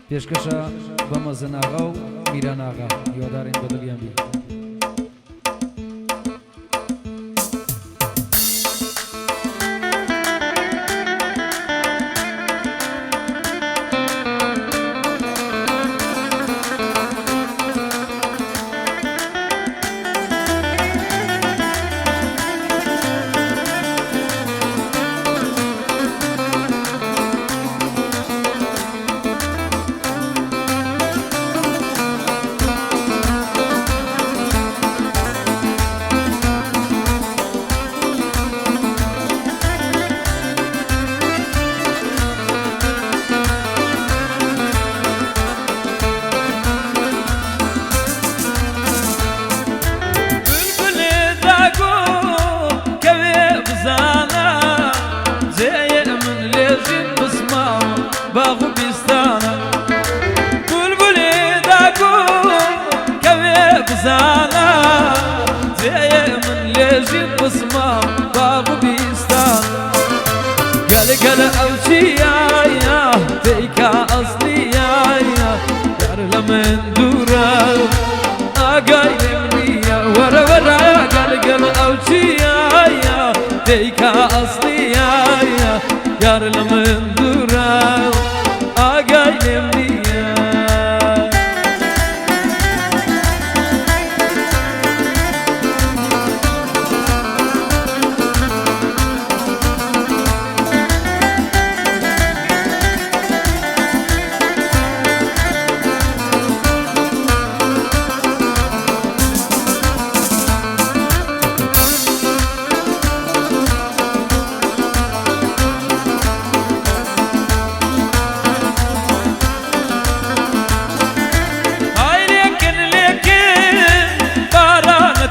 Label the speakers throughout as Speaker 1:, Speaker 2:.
Speaker 1: پێشکەشە بە مەزناغا و میراناغا هیوادارین بەدڵیان بی.
Speaker 2: باغ و بیستانە بولبولی داگو کەوێ بزانە جێیە من لێژین بسمە باغ و بیستانە گەلگەلە ئەو چیایە پێیکا ئەسلیایە یار لە من دوورە ئاگای لێم نییە وەرە وەرە گەلگەلە ئەو چیایە پێیکا ئەسلیایە یار لە من دوورە ئاگای لێم نییە.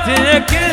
Speaker 2: Take